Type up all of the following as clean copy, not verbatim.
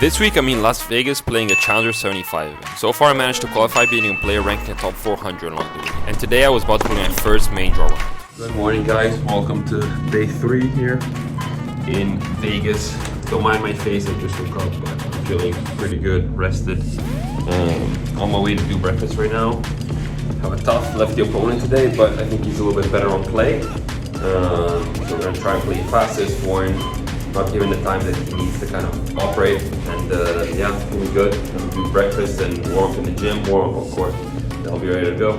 This week I'm in Las Vegas playing a Challenger 75 event. So far I managed to qualify beating a player ranked in the top 400 along the way. And today I was about to play my first main draw round. Good morning guys, welcome to day 3 here in Vegas. Don't mind my face, I just woke up, but I'm feeling pretty good, rested. On my way to do breakfast right now. Have a tough lefty opponent today, but I think he's a little bit better on play. So we're going to try and play fastest, foreign, not given the time that he needs to kind of operate. And yeah, feeling good. Gonna do breakfast and warm up in the gym, warm up of course. Then I'll be ready to go.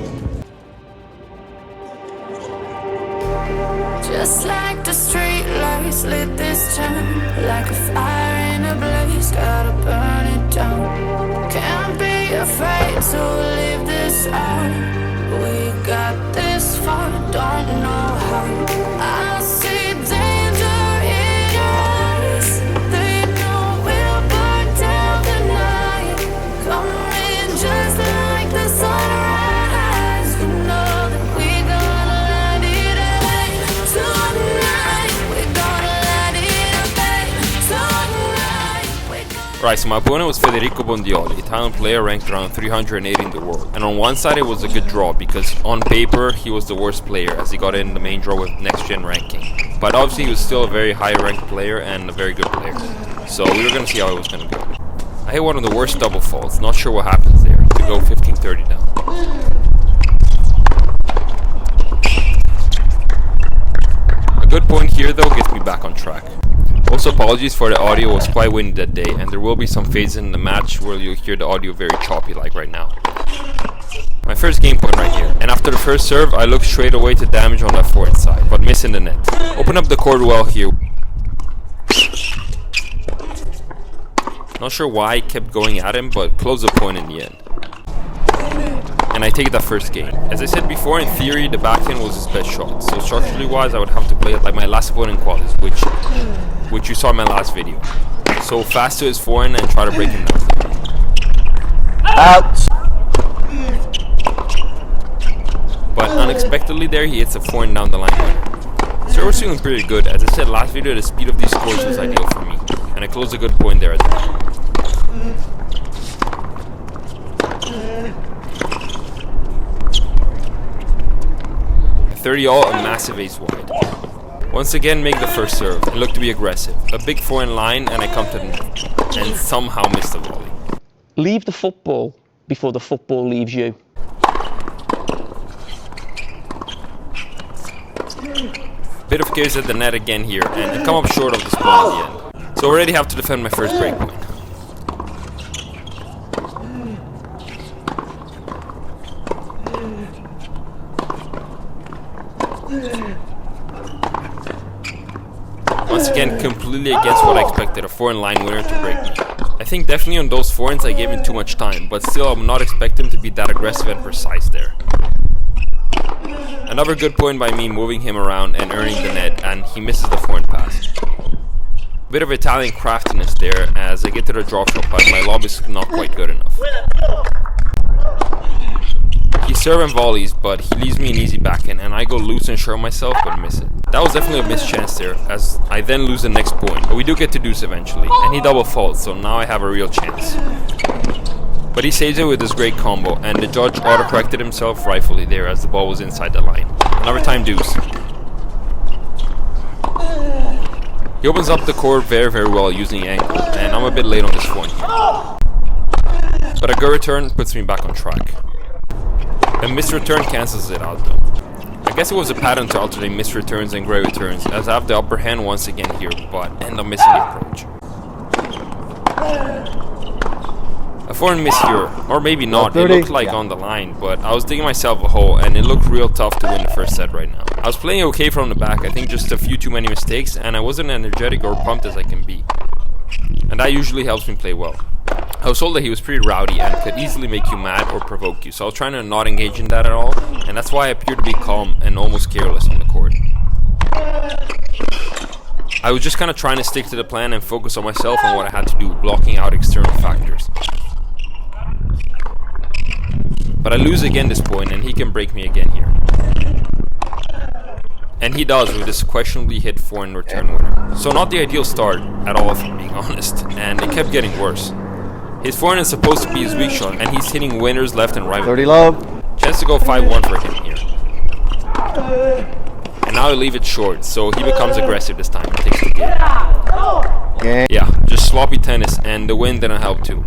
Just like the street lights lit this town, like a fire in a blaze, gotta burn it down. Can't be afraid to leave this out. We got this far, don't know how. I see danger in your eyes. They know we'll burn down the night. Coming just like the sunrise. You know that we gonna light it up tonight. We gonna light it up tonight. Right, so my opponent was Federico Bondioli, Italian player ranked around 380 in the world. And on one side it was a good draw because on paper he was the worst player as he got in the main draw with next gen ranking. But obviously he was still a very high ranked player and a very good player. So we were going to see how it was going to go. I hit one of the worst double faults, not sure what happens there, to go 15-30 down. A good point here though gets me back on track. Also apologies for the audio, was quite windy that day and there will be some phases in the match where you'll hear the audio very choppy like right now. My first game point right here, and after the first serve I looked straight away to damage on that forehand side, but missing the net. Open up the court well here. Not sure why I kept going at him, but close the point in the end. And I take that first game. As I said before, in theory the backhand was his best shot, so structurally wise I would have to play it like my last opponent qualities, which you saw in my last video. So fast to his forehand and try to break him down. Out! But unexpectedly there he hits a forehand down the line winner. Serve was feeling pretty good. As I said last video, the speed of these scores was ideal for me. And I closed a good point there as well. A 30 all, a massive ace wide. Once again make the first serve and look to be aggressive. A big forehand line and I come to the net. And somehow miss the volley. Leave the football before the football leaves you. Bit of chaos at the net again here and I come up short of this point in the end. So I already have to defend my first break point. Once again, completely against what I expected, a forehand line winner to break me. I think definitely on those forehands I gave him too much time, but still I would not expect him to be that aggressive and precise there. Another good point by me moving him around and earning the net, and he misses the forehand pass. Bit of Italian craftiness there as I get to the drop shot, but my lob is not quite good enough. He serve and volleys, but he leaves me an easy backhand and I go loose and sure myself but miss it. That was definitely a missed chance there as I then lose the next point, but we do get to deuce eventually and he double faults, so now I have a real chance. But he saves it with this great combo and the judge auto-corrected himself rightfully there as the ball was inside the line. Another time deuce. He opens up the court very well using angle and I'm a bit late on this one here. But a good return puts me back on track. A missed return cancels it out though. I guess it was a pattern to alternate missed returns and great returns as I have the upper hand once again here but end up missing the approach. A forehand miss here, or maybe not, it looked like on the line, but I was digging myself a hole and it looked real tough to win the first set right now. I was playing okay from the back, I think just a few too many mistakes and I wasn't energetic or pumped as I can be. And that usually helps me play well. I was told that he was pretty rowdy and could easily make you mad or provoke you, so I was trying to not engage in that at all, and that's why I appeared to be calm and almost careless on the court. I was just kind of trying to stick to the plan and focus on myself and what I had to do, blocking out external factors. But I lose again this point and he can break me again here. And he does with this questionably hit forehand return winner. So not the ideal start at all, if I'm being honest, and it kept getting worse. His forehand is supposed to be his weak shot, and he's hitting winners left and right. 30 love. Chance to go 5-1 for him here. And now he'll leave it short, so he becomes aggressive this time and takes the game. Yeah, just sloppy tennis, and the win didn't help too.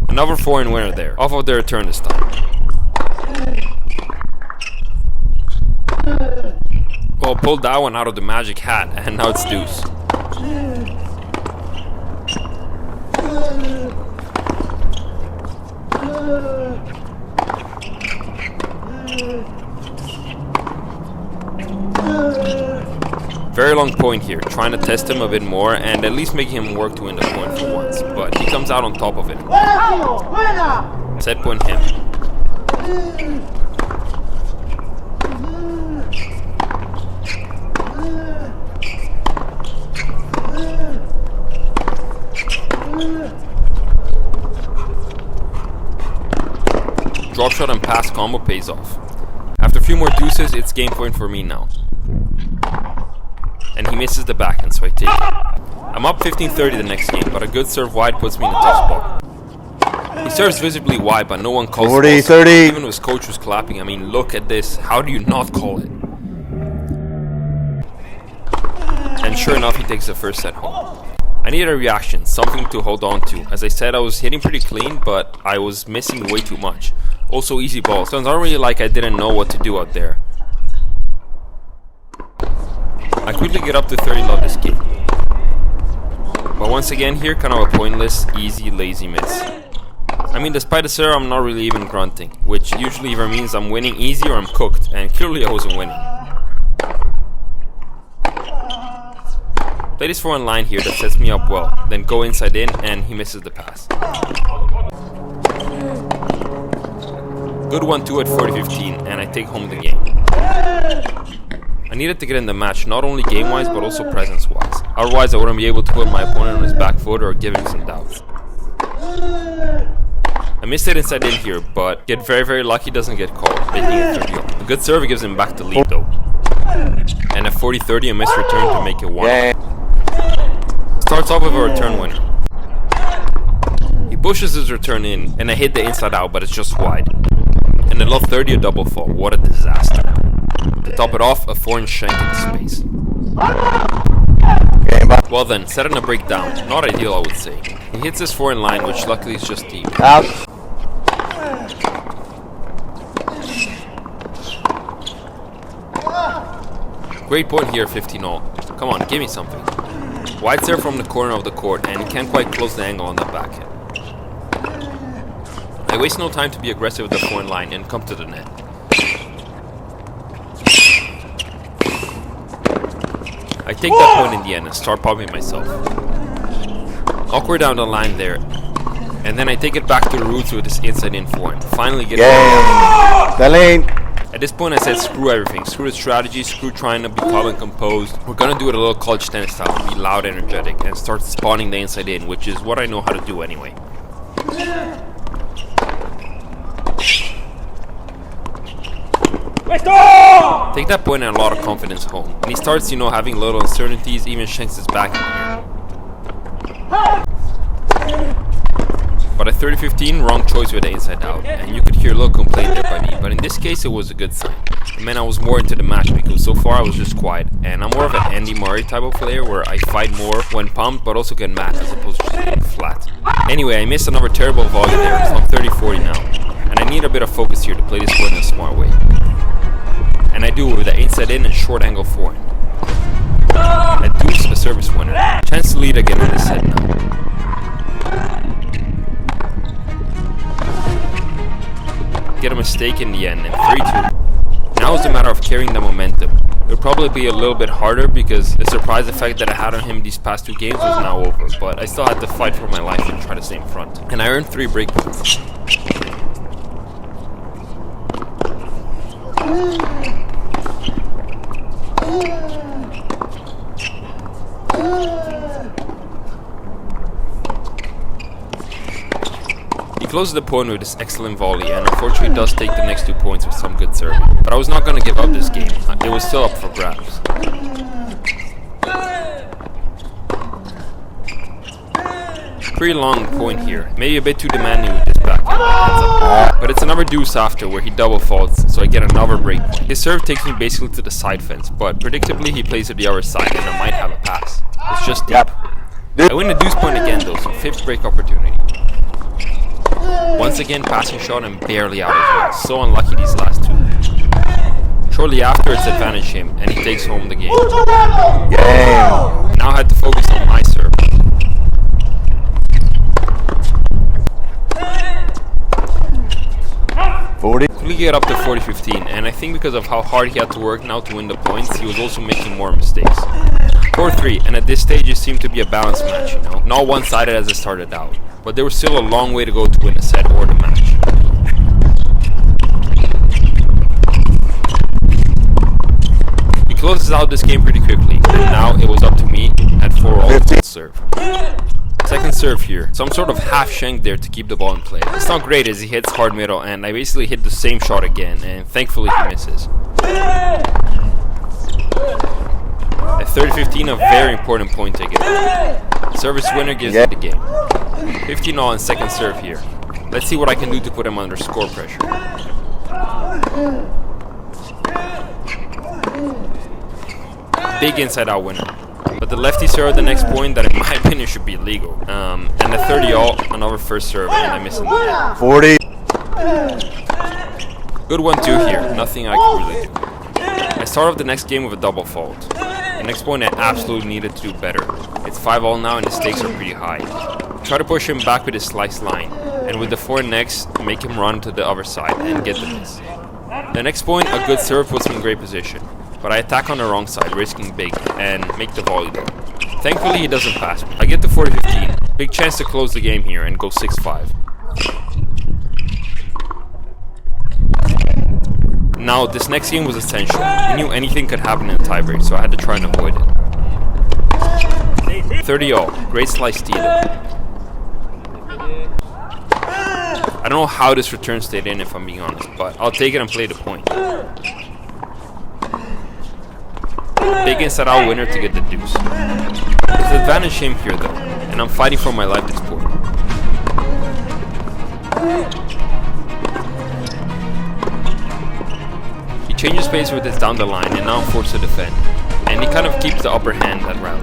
Another forehand winner there, off of the return this time. Well, pulled that one out of the magic hat, and now it's deuce. Very long point here, trying to test him a bit more and at least making him work to win the point for once, but he comes out on top of it. Set point him. Drop shot and pass combo pays off. After a few more deuces, it's game point for me now. And he misses the backhand, so I take it. I'm up 15-30 the next game, but a good serve wide puts me in a tough spot. He serves visibly wide, but no one calls 40, it. 30. Even his coach was clapping. I mean, look at this. How do you not call it? And sure enough, he takes the first set home. I needed a reaction, something to hold on to. As I said, I was hitting pretty clean, but I was missing way too much. Also easy balls, so it's not really like I didn't know what to do out there. I quickly get up to 30 love this game. But once again here, kind of a pointless, easy, lazy miss. I mean, despite the serve, I'm not really even grunting, which usually either means I'm winning easy or I'm cooked, and clearly I wasn't winning. Play this forehand line here that sets me up well, then go inside in, and he misses the pass. Good 1-2 at 40-15, and I take home the game. I needed to get in the match, not only game-wise, but also presence-wise. Otherwise, I wouldn't be able to put my opponent on his back foot or give him some doubts. I missed it inside in here, but get very, very lucky doesn't get called, making it 30-0. A good serve gives him back the lead, though. And at 40-30, a missed return to make it 1-0. Starts off with a return winner. He pushes his return in, and I hit the inside out, but it's just wide. And at love 30, a double fall. What a disaster. To top it off, a forehand shank into space. Well then, set on a breakdown. Not ideal, I would say. He hits his forehand line, which luckily is just deep. Out. Great point here, 15-all. Come on, give me something. Wide serve from the corner of the court, and he can't quite close the angle on the backhand. I waste no time to be aggressive with the forehand line and come to the net. I take that point in the end and start popping myself. Awkward down the line there. And then I take it back to the roots with this inside-in forehand. Finally get it. The lane. At this point I said screw everything. Screw the strategy, screw trying to be calm and composed. We're gonna do it a little college tennis style, be loud, energetic, and start spawning the inside-in, which is what I know how to do anyway. Take that point and a lot of confidence home. And he starts, having little uncertainties, even shanks his back in here. But at 30-15, wrong choice with the inside out. And you could hear a little complaint there by me, but in this case it was a good sign. It meant I was more into the match because so far I was just quiet. And I'm more of an Andy Murray type of player where I fight more when pumped but also get mad as opposed to just being flat. Anyway, I missed another terrible volley there, so I'm 30-40 now. And I need a bit of focus here to play this one in a smart way. And I do with the inside in and short angle forehand. I deuce a service winner. Chance to lead again in this set now. Get a mistake in the end and 3-2. Now it's a matter of carrying the momentum. It would probably be a little bit harder because the surprise effect that I had on him these past 2 games was now over, but I still had to fight for my life and try to stay in front. And I earned 3 break points. He closes the point with this excellent volley and unfortunately does take the next 2 points with some good serving. But I was not going to give up this game. It was still up for grabs. Pretty long point here. Maybe a bit too demanding with this backhand. But it's another deuce after where he double faults, so I get another break point. His serve takes me basically to the side fence, but predictably he plays to the other side and I might have a pass. It's just deep. I win the deuce point again though, so 5th break opportunity. Once again passing shot and barely out as well. So unlucky these last 2. Shortly after it's advantage him and he takes home the game. Now I had to focus on my serve. Quickly get up to 40-15 and I think because of how hard he had to work now to win the points, he was also making more mistakes. 4-3, and at this stage it seemed to be a balanced match, you know. Not one-sided as it started out, but there was still a long way to go to win the set or the match. He closes out this game pretty quickly, and now it was up to me at 4-all serve. Second serve here, some sort of half shank there to keep the ball in play. It's not great as he hits hard middle and I basically hit the same shot again and thankfully he misses. At 30-15, a very important point taken. Service winner gives me the game. 15-all in second serve here. Let's see what I can do to put him under score pressure. Big inside out winner. But the lefty served the next point that in my opinion should be illegal. And at 30-all, another first serve and I miss him. 40. Good 1-2 here. Nothing I can really do. I start off the next game with a double fault. The next point I absolutely needed to do better. It's 5-all now and the stakes are pretty high. Try to push him back with his slice line, and with the 4 next, make him run to the other side and get the miss. The next point, a good serve puts me in great position, but I attack on the wrong side, risking big, and make the volley though. Thankfully he doesn't pass me. I get to 40-15, big chance to close the game here and go 6-5. Now, this next game was essential. We knew anything could happen in a tiebreak, so I had to try and avoid it. 30-all, great slice steal. I don't know how this return stayed in if I'm being honest, but I'll take it and play the point. Big inside out winner to get the deuce. It's advantage him here though, and I'm fighting for my life this point. He changes pace with his down the line and now I'm forced to defend. And he kind of keeps the upper hand at rally.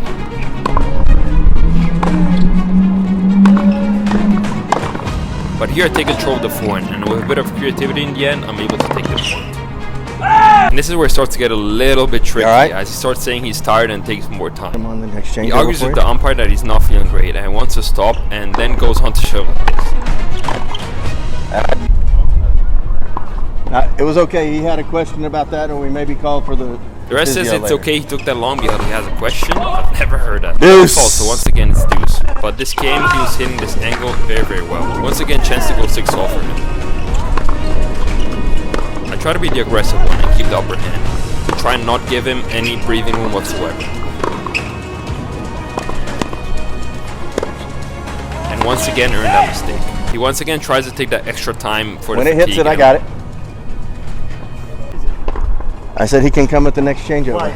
But here I take control of the forehand, and with a bit of creativity in the end, I'm able to take the point. And this is where it starts to get a little bit tricky, as he starts saying he's tired and takes more time. He argues with the umpire that he's not feeling great and wants to stop, and then goes on to show like this. It was okay. He had a question about that, or we maybe called for the. The rest says it's okay he took that long because he has a question. I've never heard that. Deuce. So once again it's deuce. But this game he was hitting this angle very, very well. Once again chance to go 6-all for him. I try to be the aggressive one and keep the upper hand. To try and not give him any breathing room whatsoever. And once again earned that mistake. He once again tries to take that extra time for when the it hits it, I got it. I said he can come at the next changeover.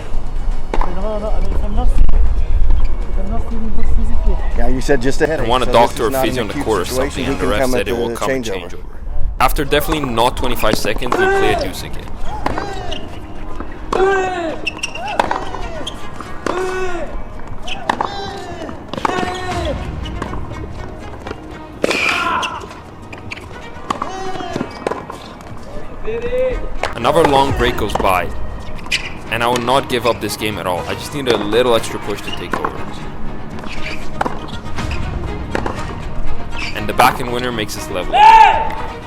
Yeah, you said just ahead. I want a doctor or physio on the court or something, and the ref said it will come and change over. After definitely not 25 seconds, we play a deuce again. Another long break goes by, and I will not give up this game at all. I just need a little extra push to take over. And the backhand winner makes us level.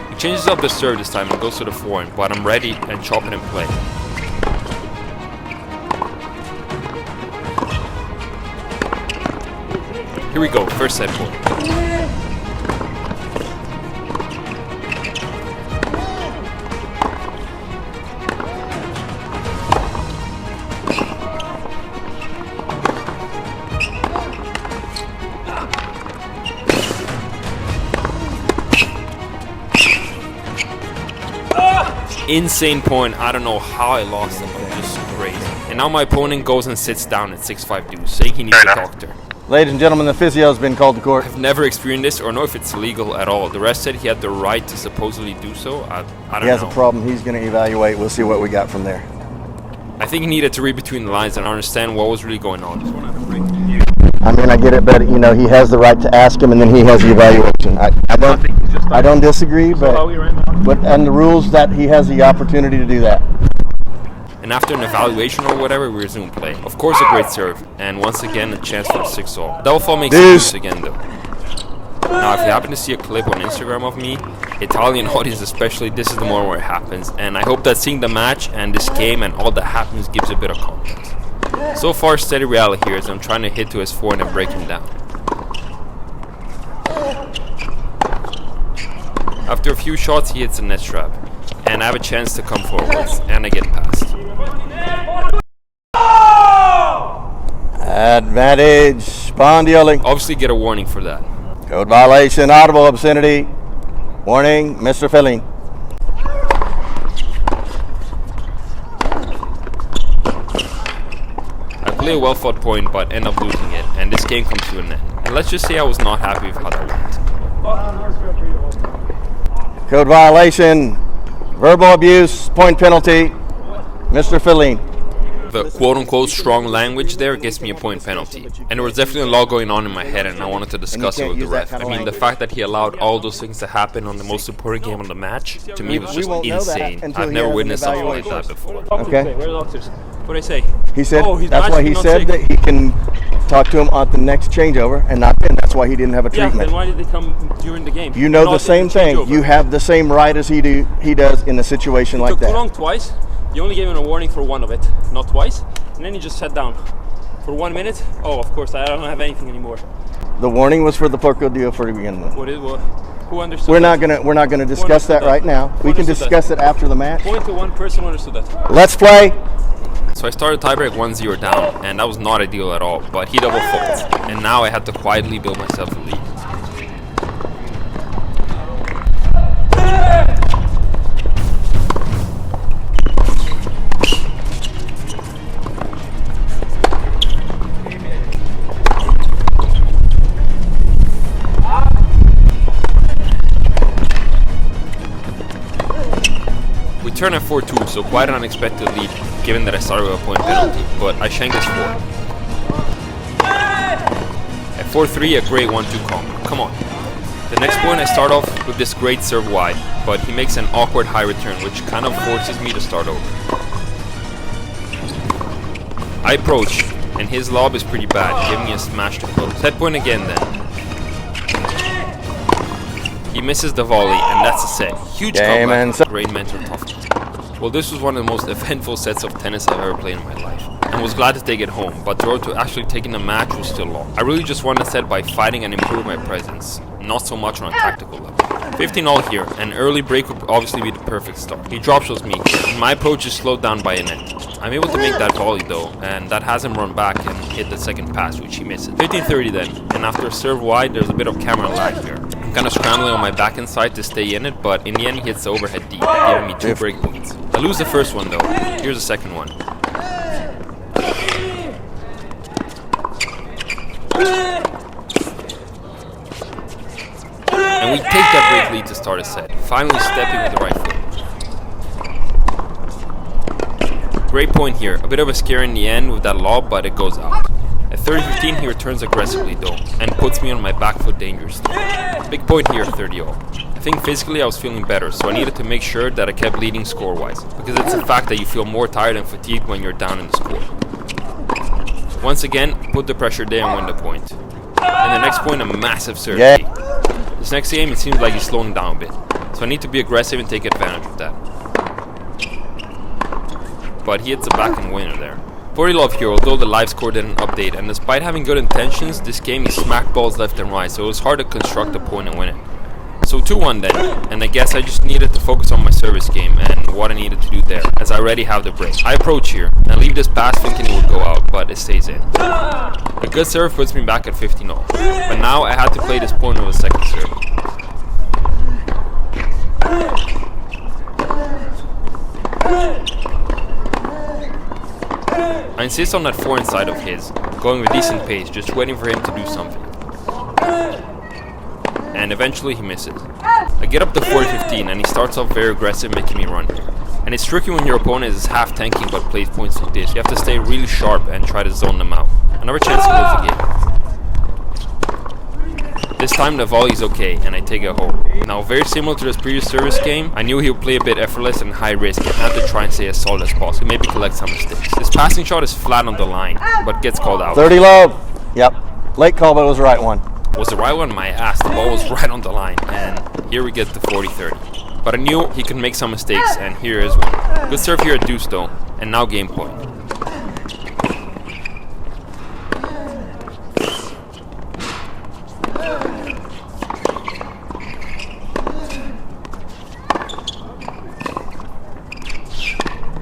He changes up the serve this time and goes to the forehand, but I'm ready and chop it in play. Here we go, first set point. insane point. I don't know how I lost him. I'm just crazy. And now my opponent goes and sits down at 6-5 deuce, saying he needs a doctor. Ladies and gentlemen, the physio's been called to court. I've never experienced this or know if it's legal at all. The ref said he had the right to supposedly do so. I don't know. He has a problem. He's going to evaluate. We'll see what we got from there. I think he needed to read between the lines and understand what was really going on. I mean, I get it, but you know, he has the right to ask him, and then he has the evaluation. I don't disagree, but and the rules that he has the opportunity to do that. And after an evaluation or whatever, we resume play. Of course, a great serve, and once again, a chance for a 6-all. Double fault makes it loose again, though. Now, if you happen to see a clip on Instagram of me, Italian audience especially, this is the moment where it happens. And I hope that seeing the match and this game and all that happens gives a bit of context. So far, steady reality here as I'm trying to hit to his forehand and break him down. After a few shots, he hits a net trap. And I have a chance to come forwards, and I get past. Advantage, Spondioling. Obviously get a warning for that. Code violation, audible obscenity. Warning, Mr. Filling. I play a well-fought point, but end up losing it, and this game comes to an end. And let's just say I was not happy with how that went. Code violation, verbal abuse, point penalty, Mr. Filling. The quote-unquote strong language there gets me a point penalty. And there was definitely a lot going on in my head, and I wanted to discuss it with the ref. I mean, the fact that he allowed all those things to happen on the most important game of the match, to me was just insane. I've never witnessed something like that before. Okay. Where are the doctors? What did I say? He said, Oh, he's that's why he magically said not that he can talk to him at the next changeover, and not then. That's why he didn't have a Yeah, treatment. then why did they come during the game? You know Not the same in thing. changeover. You have the same right as he does in a situation like Took too that. long twice. You only gave him a warning for one of it, not twice. And then he just sat down for 1 minute. Oh, of course, I don't have anything anymore. The warning was for the Porco deal for the begin with. Who understood? We're that? not gonna discuss that right now. We can discuss it after the match. Point to one person who understood that. Let's play. So I started tiebreak 1-0 down, and that was not ideal at all, but he double faults. And now I had to quietly build myself a lead. We turn at 4-2, so quite an unexpected lead, given that I started with a point penalty, but I shank this 4. At 4-3, a great 1-2 combo. Come on. The next point, I start off with this great serve wide, but he makes an awkward high return, which kind of forces me to start over. I approach, and his lob is pretty bad, giving me a smash to close. Set point again then. He misses the volley, and that's a set. Huge comeback, great mental toughness. Well, this was one of the most eventful sets of tennis I've ever played in my life, and was glad to take it home, but the road to actually taking the match was still long. I really just won the set by fighting and improving my presence, not so much on a tactical level. 15-all here, an early break would obviously be the perfect start. He drop shows me, and my approach is slowed down by a net. I'm able to make that volley though, and that has him run back and hit the second pass, which he misses. 15-30 then, and after a serve wide, there's a bit of camera lag here. I'm kind of scrambling on my backhand side to stay in it, but in the end he hits the overhead deep, giving me 2 break points. I lose the first one though. Here's the second one. And we take that break lead to start a set, finally stepping with the right foot. Great point here, a bit of a scare in the end with that lob, but it goes out. At 30-15 he returns aggressively though, and puts me on my back foot dangerously. Big point here, 30-all. I think physically I was feeling better, so I needed to make sure that I kept leading score-wise, because it's a fact that you feel more tired and fatigued when you're down in the score. Once again, put the pressure there and win the point. And the next point, a massive serve. This next game, it seems like he's slowing down a bit, so I need to be aggressive and take advantage of that. But he hits a backhand winner there. 40 love here, although the live score didn't update, and despite having good intentions, this game he smacked balls left and right, so it was hard to construct a point and win it. So 2-1 then, and I guess I just needed to focus on my service game and what I needed to do there, as I already have the break. I approach here, and I leave this pass thinking it would go out, but it stays in. A good serve puts me back at 15-all, but now I had to play this point with a second serve. I insist on that forehand side of his, going with decent pace, just waiting for him to do something. And eventually he misses. I get up to 40-15 and he starts off very aggressive, making me run. And it's tricky when your opponent is half tanking but plays points like this. You have to stay really sharp and try to zone them out. Another chance to close the game. This time the volley is okay and I take it home. Now, very similar to this previous service game, I knew he would play a bit effortless and high risk and had to try and stay as solid as possible, maybe collect some mistakes. This passing shot is flat on the line, but gets called out. 30 low. Yep. Late call, but it was the right one. Was the right one? My ass. The ball was right on the line, and here we get to 40-30. But I knew he could make some mistakes, and here is one. Good serve here at deuce though, and now game point.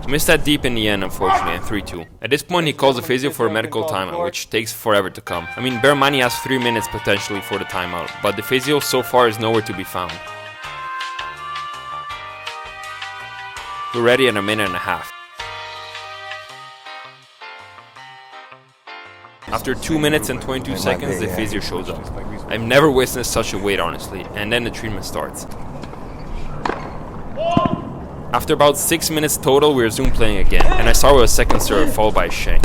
Missed that deep in the end, unfortunately, and 3-2. At this point, he calls a physio for a medical timeout, which takes forever to come. I mean, bear in mind he has 3 minutes potentially for the timeout, but the physio so far is nowhere to be found. We're ready in a minute and a half. After 2 minutes and 22 seconds, the physio shows up. I've never witnessed such a wait, honestly, and then the treatment starts. After about 6 minutes total, we resume playing again, and I start with a second serve followed by a shank.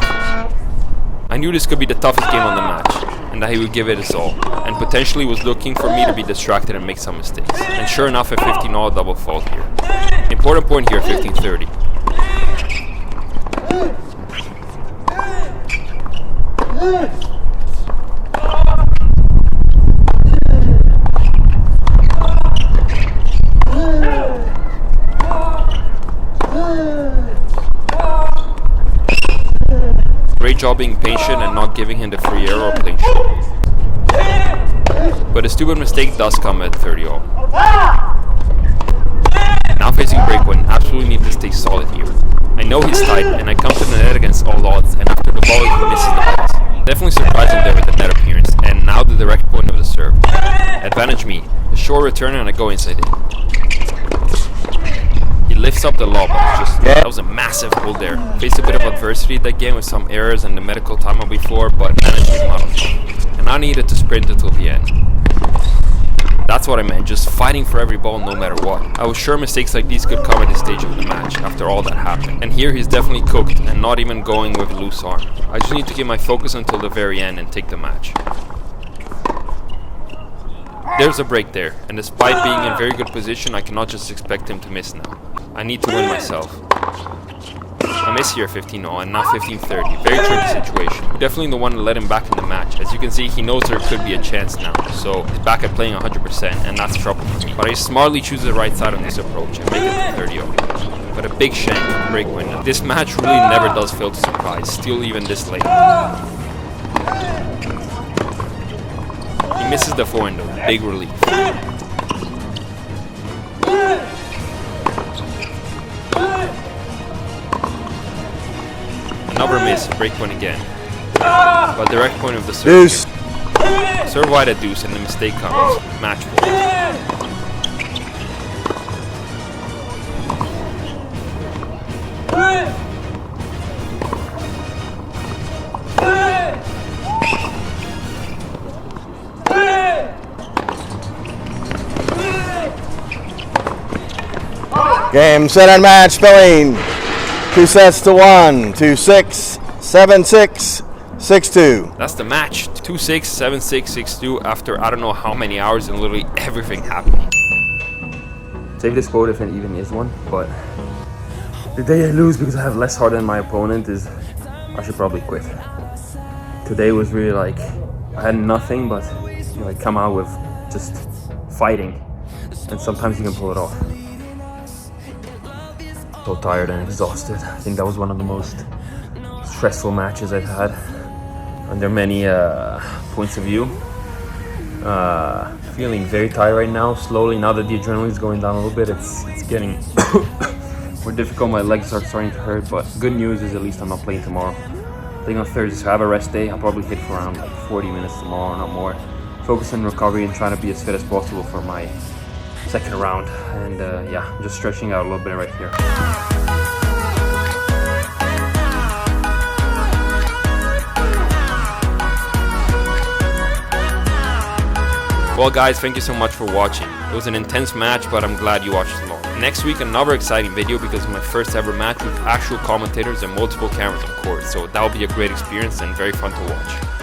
I knew this could be the toughest game on the match, and that he would give it his all, and potentially was looking for me to be distracted and make some mistakes. And sure enough, a 15-all double fault here. Important point here, 15-30. Great job being patient and not giving him the free error or playing short. But a stupid mistake does come at 30-all. Now facing break point, absolutely need to stay solid here. I know he's tight and I come to the net against all odds, and after the volley he misses the pass. Definitely surprised him there with the net appearance, and now the direct point of the serve. Advantage me, a short return and I go inside it. He lifts up the lob, but it's just, that was a massive hold there. Faced a bit of adversity that game with some errors and the medical timeout before, but managed to come out. And I needed to sprint until the end. That's what I meant, just fighting for every ball no matter what. I was sure mistakes like these could come at this stage of the match after all that happened. And here he's definitely cooked and not even going with a loose arm. I just need to keep my focus until the very end and take the match. There's a break there, and despite being in very good position, I cannot just expect him to miss now. I need to win myself. I miss here 15-all and now 15-30. Very tricky situation. Definitely the one to let him back in the match. As you can see, he knows there could be a chance now. So he's back at playing 100%, and that's trouble for me. But I smartly choose the right side on this approach and make it to 30-all. But a big shank, break win. This match really never does fail to surprise, still even this late. He misses the forehand though, big relief. Another miss, break point again. But direct point of the serve. Deuce. Serve wide at deuce and the mistake comes. Match point. Game, set, and match, spelling. 2 sets to 1, 2-6, 7-6, 6-2. That's the match. 2-6, 7-6, 6-2 after I don't know how many hours and literally everything happening. Save this quote if it even is one, but the day I lose because I have less heart than my opponent is I should probably quit. Today was really like I had nothing but like come out with just fighting, and sometimes you can pull it off. So tired and exhausted. I think that was one of the most stressful matches I've had under many points of view. Feeling very tired right now. Slowly, now that the adrenaline is going down a little bit, it's getting more difficult. My legs are starting to hurt, but good news is at least I'm not playing tomorrow. Playing on Thursday, so I have a rest day. I'll probably hit for around like 40 minutes tomorrow, not more. Focus on recovery and trying to be as fit as possible for my second round. And yeah, I'm just stretching out a little bit right here. Well guys, thank you so much for watching. It was an intense match, but I'm glad you watched along. Next week another exciting video because it's my first ever match with actual commentators and multiple cameras on court, so that will be a great experience and very fun to watch.